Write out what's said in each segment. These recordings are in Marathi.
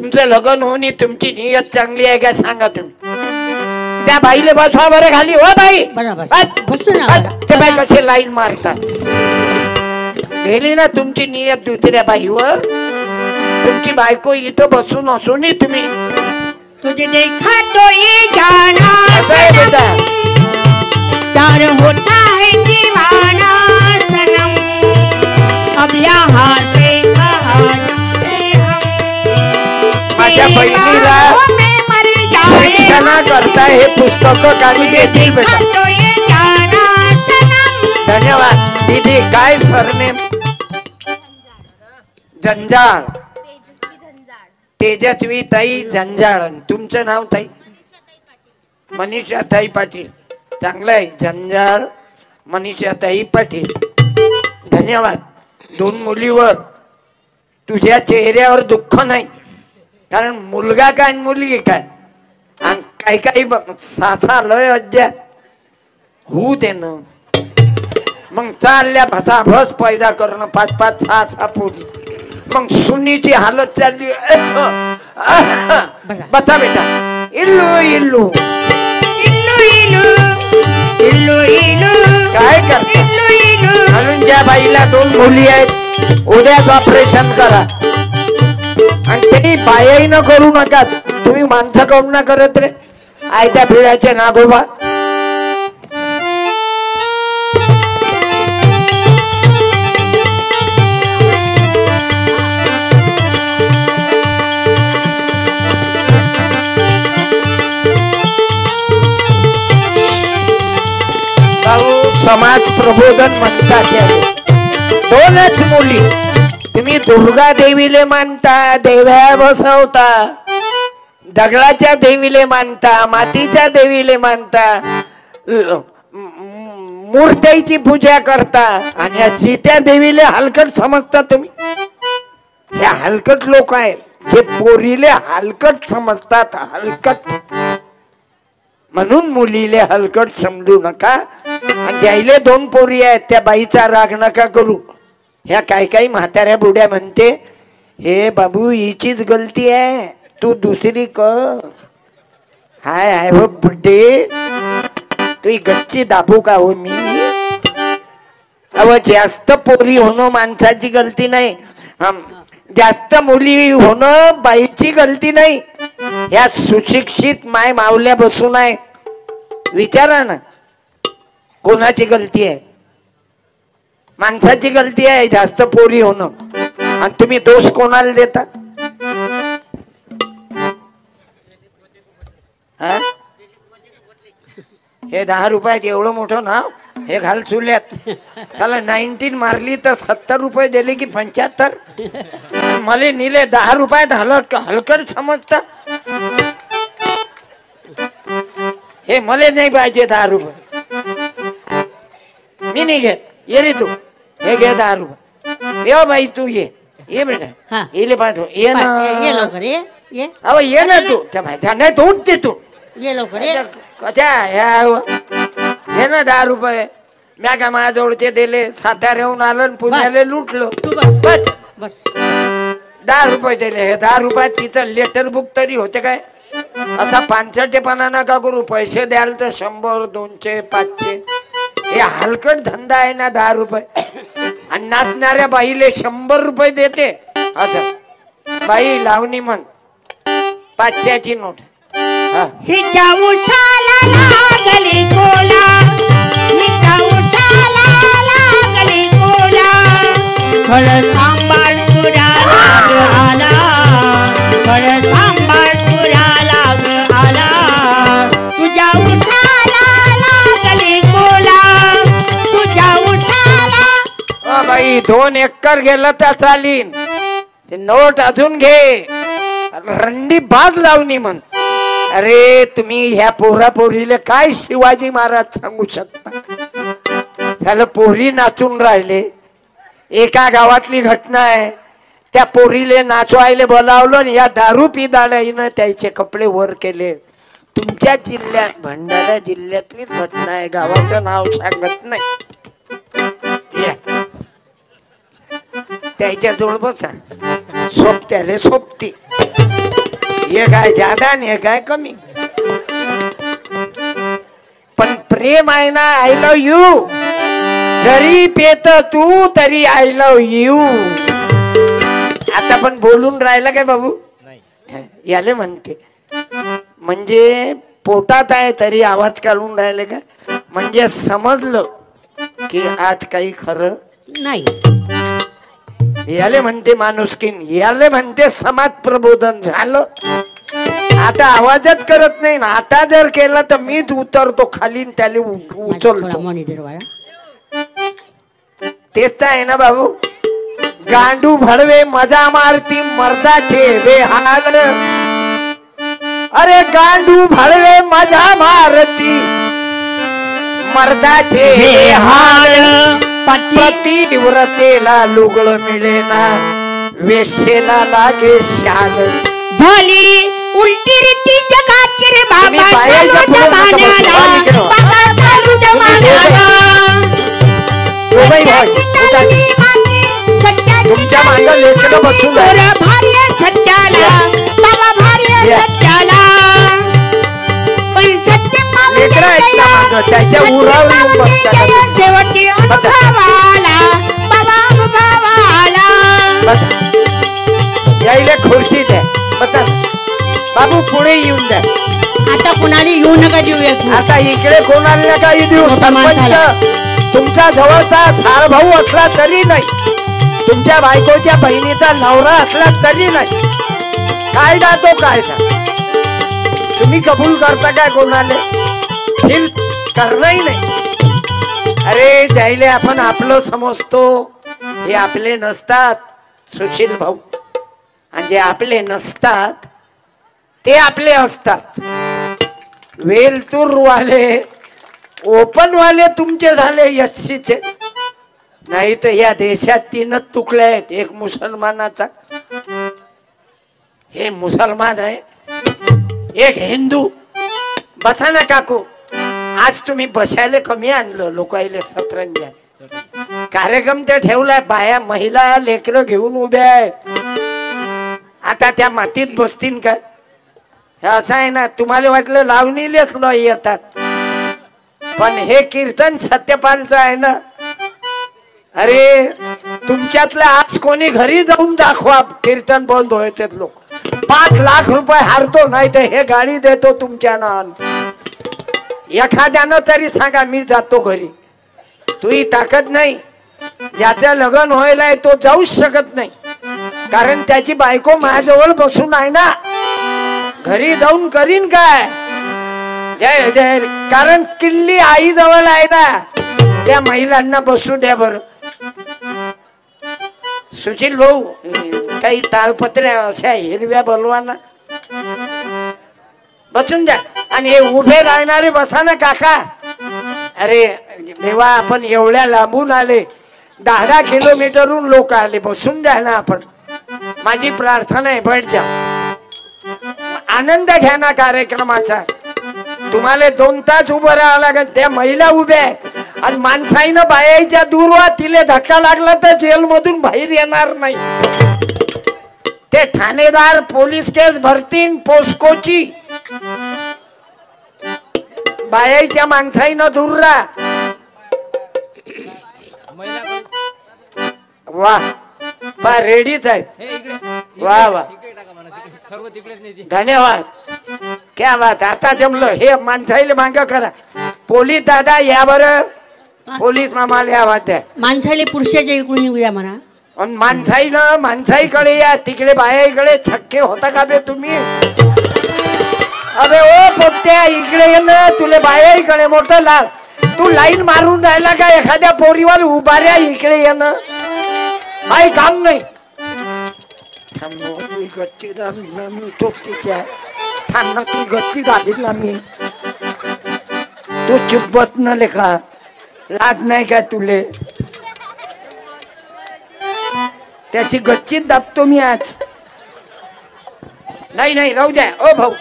तुमचं लग्न होऊन तुमची नियत चांगली आहे का सांगा तुम्ही. त्या बाईले बसवा बरं खाली. हो बाई ते बाई कसे लाईन मारतात. गेली ना तुमची नियत दुसऱ्या बाईवर. तुमची बायको इथं बसून असून तुम्ही तुझे देखा तो ये जाना बेटा प्यार होता है दीवाना सनम अब यहाँ से कहाँ जाए हम. माझ्या बहिणीला शिक्षणा करता हे पुस्तक काढून देतील बेटा. धन्यवाद दीदी. काय सरनेम? जंजाळ. तेजस्वी ताई जंजाळ. तुमचं नाव ताई? मनीषा ताई पाटील. चांगलं आहे. जंजाळ मनीषा ताई पाटील. धन्यवाद. 2 मुलीवर तुझ्या चेहऱ्यावर दुःख नाही. कारण मुलगा काय मुलगी काय आणि काही काही सासा लय अज्ञात होऊ देणं. मग चालल्या भसाभस पैदा करणं 5-5, 6-6 पोरी. मग सुनीची हालत चालली. बसा बेटा. इल्लू इल्लू इल्लू इल्लू इल्लू इल्लू काय करता? म्हणून ज्या बाईला 2 मुली आहेत उद्याच ऑपरेशन करा. आणि ते बायाही न करू नका. तुम्ही माणसं काऊन ना करत रे आयत्या पिढ्याचे नागोबा. समाज प्रबोधन म्हणतात. 2च मुली. तुम्ही दुर्गा देवीले मानता, देव्या बसवता, दगडाच्या देवीले मानता, मातीच्या देवीले मानता, मूर्तीची पूजा करता आणि जित्या देवीले हलकट समजता तुम्ही. हे हलकट लोक आहेत जे पोरीले हलकट समजतात. हलकट म्हणून मुलीले हलकट समजू नका. आणि ज्याईले 2 पोरी आहेत त्या बाईचा राग नका करू. ह्या काही म्हाताऱ्या बुड्या म्हणते हे बाबू हिचीच गलती आहे तू दुसरी कर. हाय हाय हो बुड्डे तू गच्ची दाबू का हो मी. अव जास्त पोरी होणं माणसाची गलती नाही. जास्त मुली होणं बाईची गलती नाही. या सुशिक्षित माय मावल्या बसून आहे. विचारा ना कोणाची गलती आहे? माणसाची गलती आहे जास्त पोरी होणं. आणि तुम्ही दोष कोणाला देता? हे 10 रुपयात एवढं मोठं नाव हे घाल चुल्यात. त्याला 19 मारली तर 70 रुपये दिले की 75. मला निले 10 रुपयात हलकट समजता. हे मला नाही पाहिजे 10 रुपये. मी नाही घेत. ये रे तू हे घे 10 रुपये. ये बाई तू ये बेटा. येले पाठव. ये ना ये लवकर ये. अहो ये ना तू. त्या माहिती नाही तू उठते तू. ये लवकर कशा घे ना 10 रुपये. म्या काय माझ्याजवळचे दिले. साताऱ्याहून आलं पुण्याला लुटलो. बस 10 रुपये दिले. हे 10 रुपयात तिचं लेटर बुक तरी होते काय? असा 5-6पणा नका करू. पैसे द्याल तर 100, 200, 500. हे हलकट धंदा आहे ना 10 रुपये. आणि नाचणाऱ्या बाईले 100 रुपये देते. असं बाई लावणी म्हण 500ची नोट. हिच्या उठाला लागली कोला. हिच्या उठाला लागली कोला. खळ सांभाळ तुरा आला. खळ सांभाळ तुरा लाग आला. तुझ्या उठाला लागली कोला. तुझ्या उठाला. बाई 2 एकर गेलं तर चालीन. ते नोट अजून घे. रंडी बाज लावणी म्हण. अरे तुम्ही ह्या पोरा पोरीले काय शिवाजी महाराज सांगू शकता? त्याला पोरी नाचून राहिले. एका गावातली घटना आहे. त्या पोरीले नाचवायले बोलावलं आणि या दारू पिदाळाईनं त्याचे कपडे वर केले. तुमच्या जिल्ह्यात भंडारा जिल्ह्यातलीच घटना आहे. गावाचं नाव सांगत नाही. त्याच्या जवळ बसा. सोबत्याले सोबती हे काय जादा आणि हे काय कमी. पण प्रेम आहे ना, आय लव्ह यू. जरी पेत तू तरी आय लव्ह यू. आता पण बोलून राहिला काय बाबू? याले म्हणते म्हणजे पोटात आहे तरी आवाज काढून राहिले का, म्हणजे समजलं की आज काही खरं नाही. याले म्हणते माणुसकीन, याले म्हणते समाज प्रबोधन झालं. आता आवाजच करत नाही ना. आता जर केला तर मीच उतरतो खाली त्याला उचलतो. तेच तर आहे ना बाबू. गांडू भडवे मजा मारती मर्दाचे बेहाल. अरे गांडू भडवे मजा मारती मर्दाचे बेहाल. पतिव्रतेला लुगड मिळेना, वेश्येला लागे शाल. झाली उलटी रीती जगाची रे बाबा. चालू जमान्याला बाबा, चालू जमान्याला. तुमच्या मागं लेकरं बसून भारी सत्याला बाबा, भारी सत्याला. पण सत्य लेकरं आहेत ना मागं, त्याच्या उरावर येऊन बसतात. शेवटी अनुभवाला बाबा, अनुभवाला. यायला खुर्ची द्या. बसा बाबू, पुढे येऊन द्या. आता कोणाला येऊ नका देऊयात. आता इकडे कोणाला काही देऊ. सरपंच तुमच्या जवळचा साळ भाऊ असला तरी नाही, तुमच्या बायकोच्या बहिणीचा नवरा असला तरी नाही. कायदा तो कायदा. तुम्ही कबूल करता काय कोणाले? फील करणंही नाही. अरे जायले आपण आपलं समजतो, हे आपले नसतात सुशील भाऊ. आणि जे आपले नसतात ते आपले असतात. वेलतूर वाले, ओपन वाले तुमचे झाले यशीचे. नाही तर या देशात 3च तुकडे आहेत. एक मुसलमानाचा, हे मुसलमान आहे, एक हिंदू. बसा ना काकू. आज तुम्ही बसायला कमी आणलं लोकायले सतरंजा. कार्यक्रम ते ठेवलाय, बाया महिला लेकरं घेऊन उभ्या आहेत. आता त्या मातीत बसतील का? असं आहे ना. तुम्हाला वाटलं लावणीलेच लय येतात, पण हे कीर्तन सत्यपालचं आहे ना. अरे तुमच्यातलं आज कोणी घरी जाऊन दाखवा, कीर्तन बंद होते लोक. 5 लाख रुपये हारतो, नाही तर हे गाडी देतो तुमच्या नावानं. एखाद्यानं तरी सांगा मी जातो घरी. तुही ताकद नाही. ज्याचं लग्न व्हायलाय तो जाऊच शकत नाही, कारण त्याची बायको माझ्याजवळ बसून आहे ना. घरी जाऊन करीन काय? जय जय. कारण किल्ली आई जवळ आहे ना. त्या महिलांना बसू द्या बरं. सुशील भाऊ, काही ताळपत्र्या अशा हिरव्या बोलवाना बसून द्या. आणि हे उभे राहणारे बसा ना काका. अरे देवा, आपण एवढ्या लांबून आले, 10 किलोमीटरहून लोक आले, बसून द्या ना आपण. माझी प्रार्थना आहे, बैठ जा. आनंद घ्या ना कार्यक्रमाचा. तुम्हाला 2 तास उभं राहावं लागेल. त्या महिला उभ्या आहेत आणि माणसाईनं बायाच्या दूरवा, तिले धक्का लागला तर जेल मधून बाहेर येणार नाही. ते ठाणेदार पोलीस केस भरतीन पोस्कोची. बायाच्या माणसाईनं दूर राहा. वा पा रेडीच आहेत. वा वा, धन्यवाद. क्या बात. आता जमलं. हे माणसाईला मांग करा. पोलीस दादा या बरं. पोलीस मामाला आवाज द्या. माणसाले पुरुषाच्या इकडून येऊया म्हणा. आणि माणसाईनं माणसाईकडे या. तिकडे बायाकडे छक्के होता का बे तुम्ही? अबे ओ पोट्या, इकडे ये ना. तुले बायाकडे मोठं लाल. तू लाईन मारून राहिला का एखाद्या पोरीवर उभाऱ्या? इकडे ये ना. काही काम नाही. गच्ची दाबीला मी टोपतीच्या. थांब ना, तू गच्ची दाबीला मी. तू चुप बस न लेखा. लाज नाही का तुले? त्याची गच्चीत दाबतो मी आज. नाही नाही, राहू द्या. ओ भाऊ,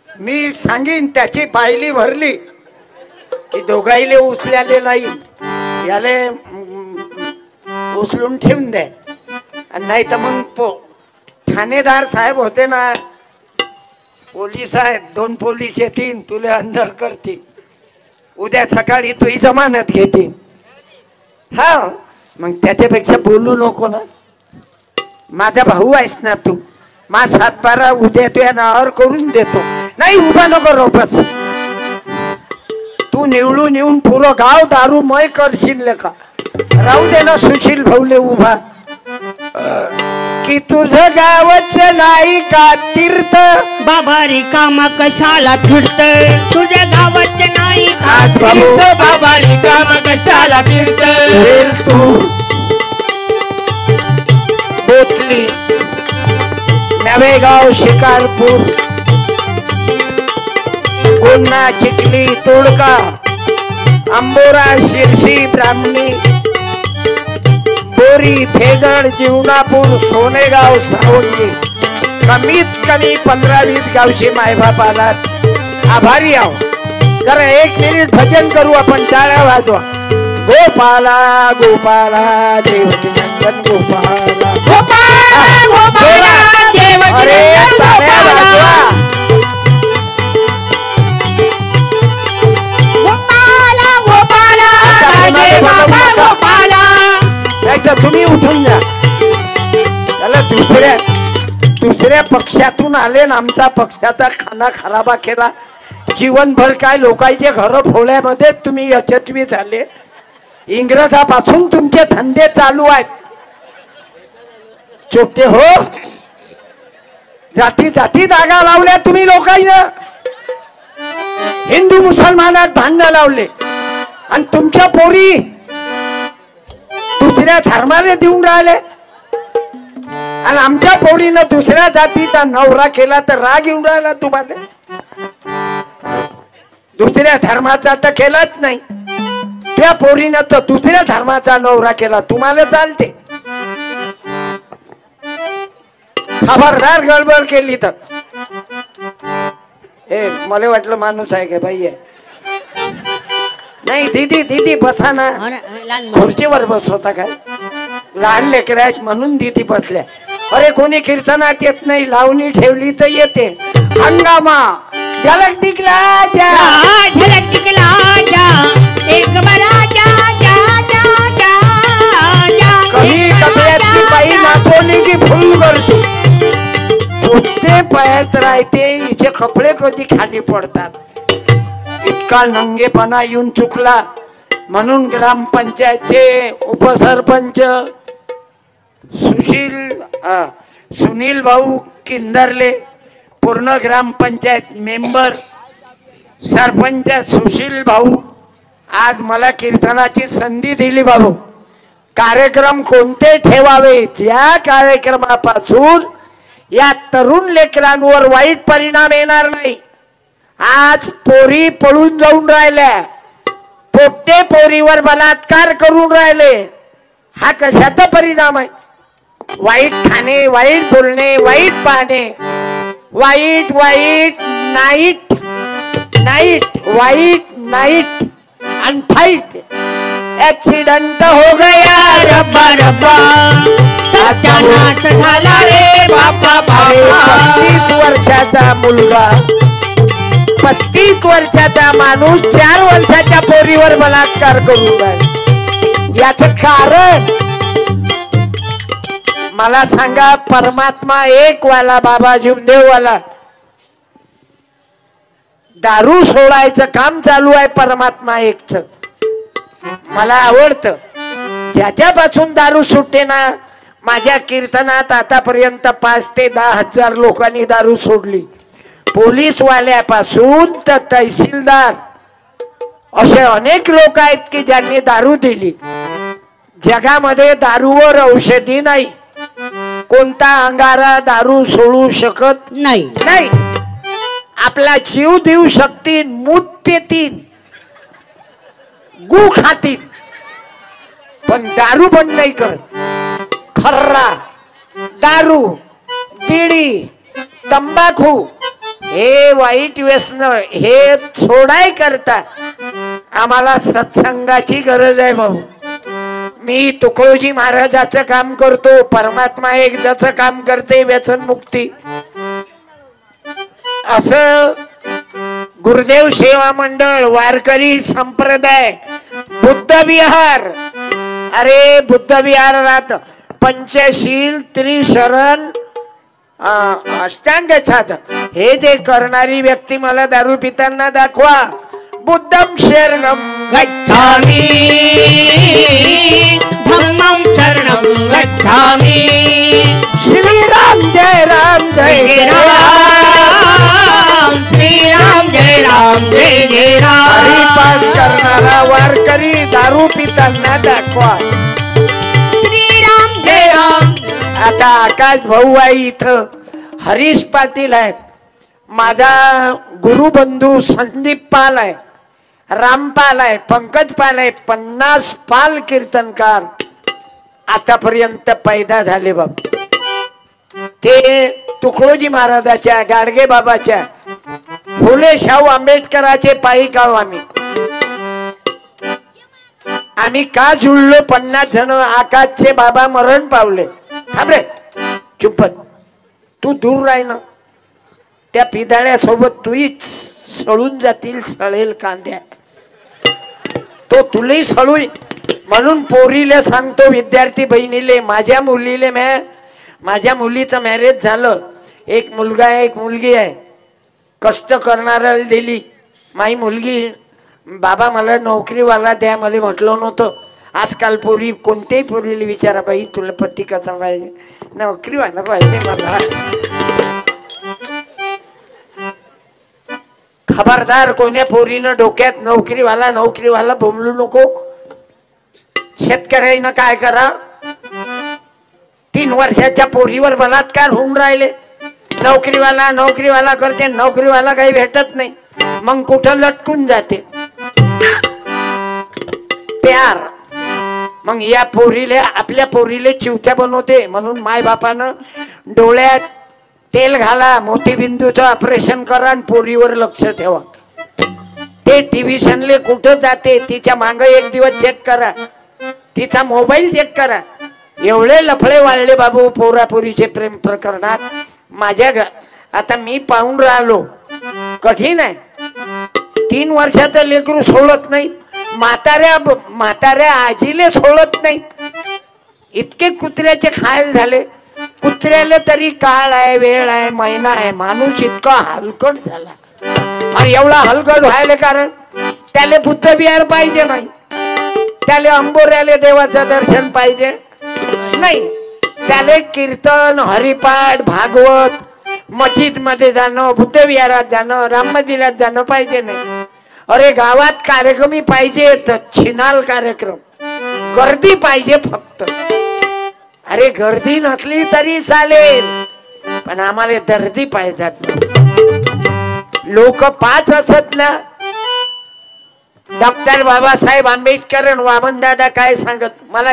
मी सांगीन त्याची पायली भरली की दोघाईले उचल्याले नाही. याले उचलून ठेवून द्या. नाही तर मग ठाणेदार साहेब होते ना, पोलीस आहेत, 2 पोलीस येतील तुला अंदर करतील, उद्या सकाळी तुझी जमानत घेतील. हा मग त्याच्यापेक्षा बोलू नको ना. माझा भाऊ आहेस ना तू, मा 7-12 उद्या तुझ्या नावावर करून देतो. नाही उभा नको रो बस. तू निवडून येऊन पुरं गाव दारूमय करशील का? राहू दे ना सुशील भाऊले उभा. की तुझं गावच नाही का तीर्थ, बाबा रिकामा कशाला फिरत, तुझ्या गावात नाही का आज बाबू. तीर्थ, बाबा रिकामा कशाला फिरत. तू बोतली, नवेगाव, शिकारपूर, गुन्हा, चिखली, तोडका, अंबोरा, शिरशी, ब्राह्मणी, बोरी, फेगड, जीवनापूर, सोनेगाव, सावंगी, कमीत कमी 15-20 गावचे मायबाप आलात. आभारी आहो. जरा 1 मिनिट भजन करू आपण, टाळ्या वाजवा. गोपाला गोपाला देवकी नंदन गोपाला, गोपाला गोपाला देवकी अरे नंदन टाळ्या वाजवा. गोपाला गोपाला राजे बाबा गोपाला. एकदा तुम्ही उठून जा. त्याला दुसऱ्या पक्षातून आले ना, आमचा पक्षाचा खाना खराबा केला. जीवनभर काय लोकांचे घर फोड्यामध्ये तुम्ही यशस्वी झाले. इंग्रजापासून तुमचे धंदे चालू आहेत. चोपते हो, जाती जाती दागा लावल्या तुम्ही लोकांना. हिंदू मुसलमानात भांडण लावले आणि तुमच्या पोरी दुसऱ्या धर्माने देऊन राहिले. आणि आमच्या पोरीनं दुसऱ्या जातीचा नवरा केला तर राग येऊन राहिला तुम्हाला. दुसऱ्या धर्माचा तर केलाच नाही, त्या पोरीनं तर दुसऱ्या धर्माचा नवरा केला, तुम्हाला चालते. खबरदार गडबड केली तर. हे मला वाटलं माणूस आहे का बाई आहे. नाही दीदी दीदी बसा ना. खुर्चीवर बसवता काय? लहान लेकर आहेत म्हणून दीदी बसल्या. अरे कोणी कीर्तनात येत नाही, लावणी ठेवली तर येते. हंगामा झलक दिखला जा, झलक दिखला जा, एक बरा जा जा जा जा जा. कमी कपड्यातली बाई नाचवली की फुल करते. कुठे पायात राहते, हिचे कपडे कधी खाली पडतात. इतका नंगेपणा येऊन चुकला म्हणून ग्रामपंचायतचे उपसरपंच सुनील भाऊ किंदरले, पूर्ण ग्रामपंचायत मेंबर, सरपंच सुशील भाऊ आज मला कीर्तनाची संधी दिली. बाबू कार्यक्रम कोणते ठेवावे, ज्या कार्यक्रमापासून या तरुण लेकरांवर वाईट परिणाम येणार नाही. आज पोरी पळून जाऊन राहिल्या, पोट्टे पोरीवर बलात्कार करून राहिले. हा कशाचा परिणाम आहे? वाईट खाणे, वाईट बोलणे, वाईट पाहणे, वाईट वाईट नाईट नाईट वाईट नाईट आणि फाईट. ऍक्सिडेंट हो गया रब्बा रब्बा, सत्यानाश झाला रे बापा बापा. 35 वर्षाचा मुलगा, 35 वर्षाचा माणूस 4 वर्षाच्या पोरीवर बलात्कार करून राहिला. याचं कारण मला सांगा. परमात्मा एक वाला, बाबा जीवदेववाला, दारू सोडायचं काम चालू आहे. परमात्मा एकच मला आवडतं. ज्याच्यापासून दारू सुटते ना, माझ्या कीर्तनात आतापर्यंत 5 ते 10 हजार लोकांनी दारू सोडली. पोलीस वाल्यापासून तर तहसीलदार असे अनेक लोक आहेत की ज्यांनी दारू दिली. जगामध्ये दारूवर औषधी नाही. कोणता अंगारा दारू सोडू शकत नाही. नाही. आपला जीव देऊ शकतील, मूत पेतील, गु खातील, पण दारू बंद नाही करत. खर्रा, दारू, बिडी, तंबाखू हे वाईट व्यसन, हे सोडाय करता आम्हाला सत्संगाची गरज आहे. भाऊ मी तुकडोजी महाराजाचं काम करतो, परमात्मा एक जसं काम करते व्यसन मुक्ती, असं गुरुदेव सेवा मंडळ, वारकरी संप्रदाय, बुद्ध विहार, अरे बुद्ध विहारात पंचशील, त्रिशरण, अष्टांग साधक हे जे करणारी व्यक्ती मला दारू पिताना दाखवा. बुद्धम शरणम गच्छामि धम्मं शरणं गच्छामि. श्रीराम जय राम जय जय राम, श्रीराम जय राम जय जय राम. हरिपाठ करणारा वारकरी दारू पिताना दाखवा. श्रीराम जय राम. आता आकाश भाऊ आहे इथं, हरीश पाटील आहेत, माझा गुरुबंधू संदीप पाल आहे, रामपाल आहे, पंकज पाल आहे, 50 पाल कीर्तनकार आतापर्यंत पैदा झाले बाब. ते तुकडोजी महाराजाच्या, गाडगे बाबाच्या, फुले शाहू आंबेडकराचे पायी गाव आम्ही का जुळलो. 50 जण. आकाशचे बाबा मरण पावले. थांबरे चुप्पत, तू दूर राह ना, त्या पिदाळ्यासोबत तूही सळून जातील, सळेल कांद्या, तो तुलाही सळू. म्हणून पोरीले सांगतो, विद्यार्थी बहिणीले, माझ्या मुलीचं मॅरेज झालं, एक मुलगा आहे, एक मुलगी आहे, कष्ट करणाऱ्याला दिली. माई मुलगी, बाबा मला नोकरीवाला द्या, मला म्हटलं नव्हतं. आजकाल पोरी, कोणत्याही पोरीला विचारा, बाई तुला पती कसा पाहिजे, नोकरीवाला पाहिजे मला. खबरदार, कोण्या पोरीनं डोक्यात नोकरीवाला बोंबलू नको. शेतकऱ्यानं काय करा, 3 वर्षाच्या पोरीवर बलात्कार होऊन राहिले. नोकरीवाला करते, नोकरीवाला काही भेटत नाही, मग कुठं लटकून जाते प्यार. मग या पोरीले, आपल्या पोरीले चिवत्या बनवते. म्हणून माय बापानं डोळ्यात तेल घाला, मोतीबिंदूचं ऑपरेशन करा आणि पोरीवर लक्ष ठेवा. ते टिव्हिशनले कुठं जाते, तिच्या मांग एक दिवस चेक करा, तिचा मोबाईल चेक करा. एवढे लफडे वाढले बाबू पोरापोरीचे प्रेम प्रकरणात. आता मी पाहून राहिलो, कठीण आहे. 3 वर्षाचं लेकरू सोडत नाही, म्हाताऱ्या आजीले सोडत नाहीत. इतके कुत्र्याचे खायल झाले. कुत्र्याला तरी काळ आहे, वेळ आहे, महिना आहे. माणूस इतका हलकट झाला. आणि एवढा हलकट व्हायला कारण त्याला बुद्ध विहार पाहिजे नाही, त्याला अंबोऱ्याले देवाचं दर्शन पाहिजे नाही, त्याला कीर्तन, हरिपाठ, भागवत, मस्जिद मध्ये जाणं, बुद्ध विहारात जाणं, राम मंदिरात जाणं पाहिजे नाही. अरे गावात कार्यक्रमी पाहिजे, छिनाल कार्यक्रम, गर्दी पाहिजे फक्त. अरे गर्दी नसली तरी चालेल, पण आम्हाला दर्दी पाहिजेत. लोक 5 असत ना. डॉक्टर बाबासाहेब आंबेडकर, वामनदादा काय सांगत, मला